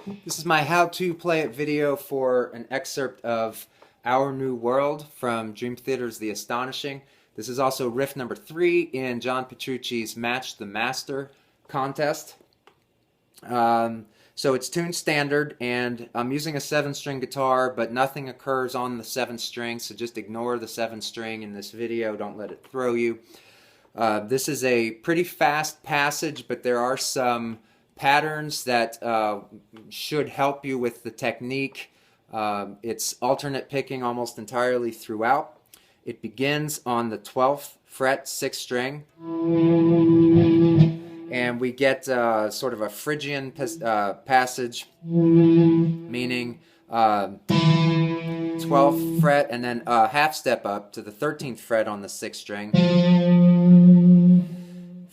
This is my how to play it video for an excerpt of Our New World from Dream Theater's The Astonishing. This is also riff number 3 in John Petrucci's Match the Master contest. So it's tuned standard, and I'm using a 7-string guitar, but nothing occurs on the 7th string, so just ignore the 7th string in this video. Don't let it throw you. This is a pretty fast passage, but there are some patterns that should help you with the technique. It's alternate picking almost entirely throughout. It begins on the 12th fret, 6th string, and we get sort of a Phrygian passage, meaning 12th fret and then a half step up to the 13th fret on the 6th string,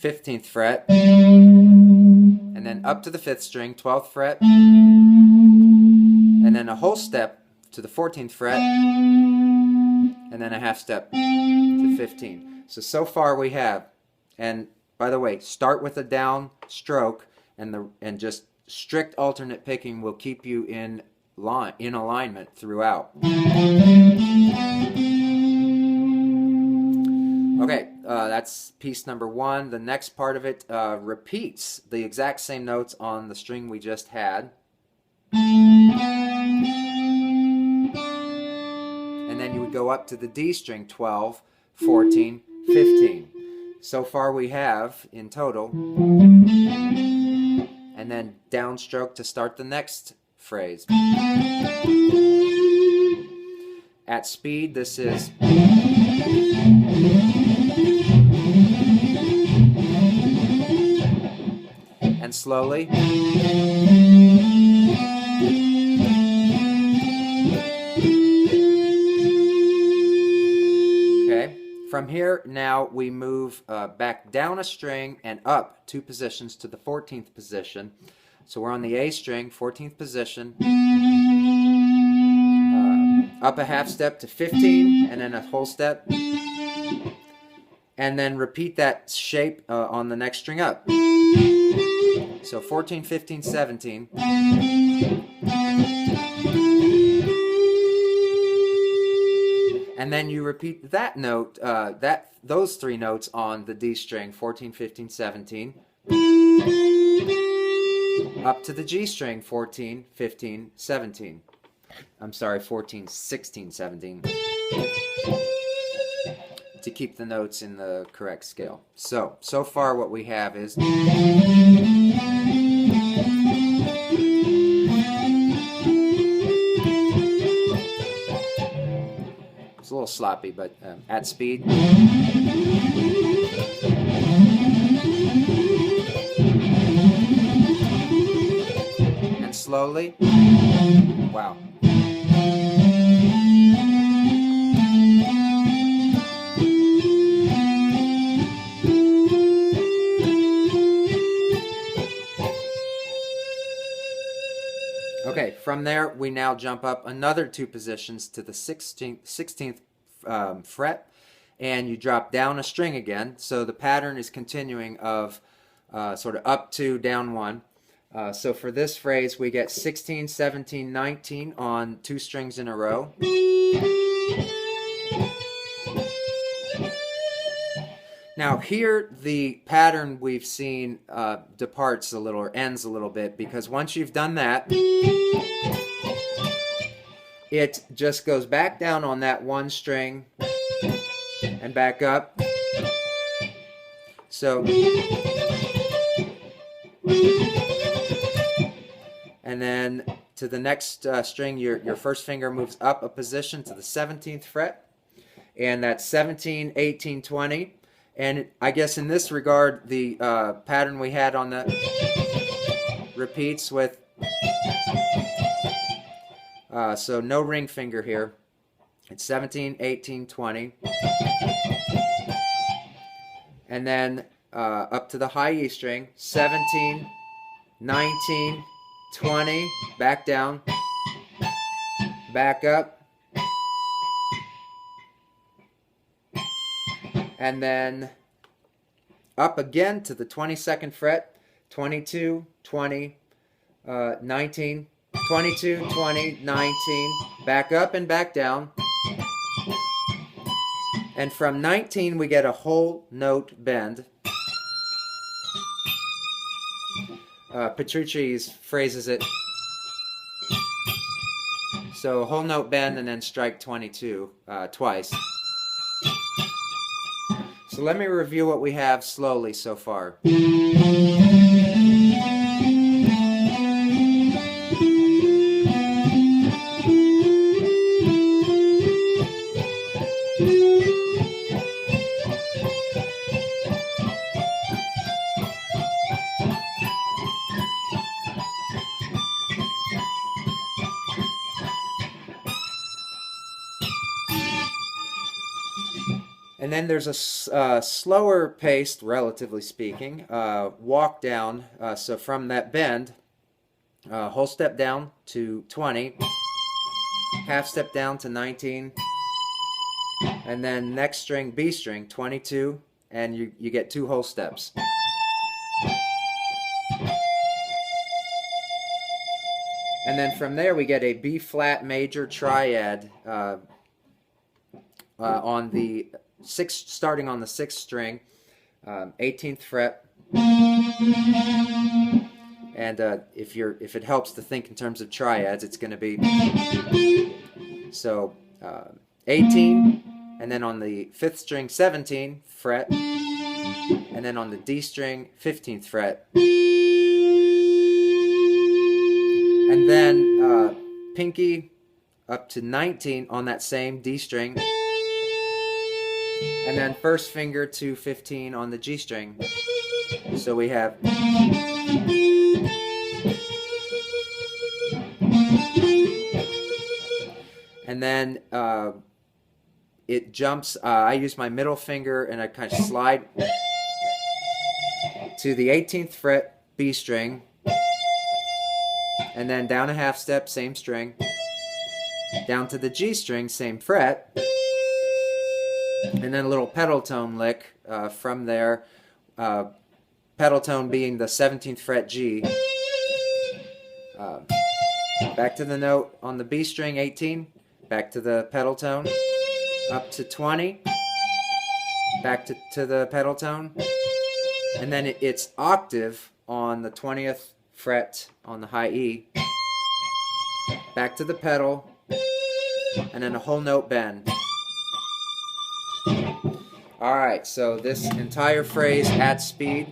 15th fret, and then up to the 5th string, 12th fret, and then a whole step to the 14th fret, and then a half step to 15. So far we have, and by the way, start with a down stroke, and just strict alternate picking will keep you in alignment throughout. Okay, that's piece number 1. The next part of it repeats the exact same notes on the string we just had. And then you would go up to the D string, 12, 14, 15. So far we have in total. And then downstroke to start the next phrase. At speed, this is and slowly. Okay, from here now we move back down a string and up 2 positions to the 14th position. So we're on the A string, 14th position, up a half step to 15, and then a whole step, and then repeat that shape on the next string up. So 14, 15, 17. And then you repeat that note, those 3 notes on the D string, 14, 15, 17. Up to the G string, 14, 15, 17. I'm sorry, 14, 16, 17. To keep the notes in the correct scale. So far what we have is it's a little sloppy, but at speed. And slowly. Wow. Okay, from there we now jump up another 2 positions to the 16th fret, and you drop down a string again. So the pattern is continuing of sort of up 2, down 1. So for this phrase we get 16, 17, 19 on 2 strings in a row. Now here the pattern we've seen departs a little, or ends a little bit, because once you've done that, it just goes back down on that 1 string and back up. So, and then to the next string, your first finger moves up a position to the 17th fret, and that's 17, 18, 20. And I guess in this regard, the pattern we had on the repeats with, so no ring finger here. It's 17, 18, 20. And then up to the high E string, 17, 19, 20, back down, back up, and then up again to the 22nd fret, 22, 20, 19, 22, 20, 19, back up and back down. And from 19 we get a whole note bend. Petrucci phrases it so whole note bend and then strike 22 twice. So let me review what we have slowly so far. And then there's a slower paced, relatively speaking, walk down. So from that bend, whole step down to 20, half step down to 19, and then next string, B string, 22, and you get 2 whole steps. And then from there we get a B flat major triad on the starting on the 6th string, 18th fret. And if it helps to think in terms of triads, it's going to be so 18, and then on the 5th string 17th fret, and then on the D string 15th fret, and then pinky up to 19 on that same D string, and then first finger to 15 on the G string. So we have and then it jumps. I use my middle finger and I kind of slide to the 18th fret B string, and then down a half step, same string, down to the G string, same fret, and then a little pedal tone lick from there, pedal tone being the 17th fret G, back to the note on the B string 18, back to the pedal tone, up to 20, back to the pedal tone, and then it's octave on the 20th fret on the high E, back to the pedal, and then a whole note bend. Alright, so this entire phrase at speed.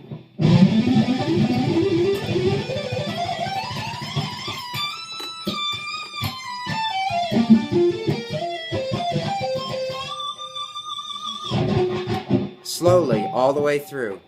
Slowly, all the way through.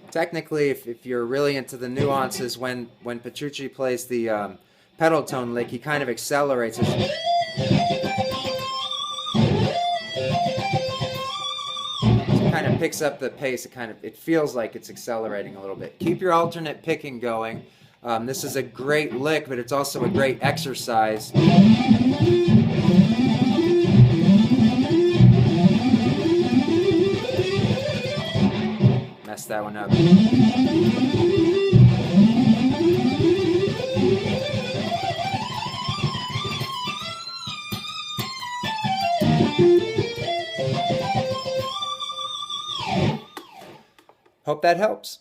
Technically, if you're really into the nuances, when Petrucci plays the pedal tone lick, he kind of accelerates it. It kind of picks up the pace. It feels like it's accelerating a little bit. Keep your alternate picking going. This is a great lick, but it's also a great exercise. Messed that one up. Hope that helps.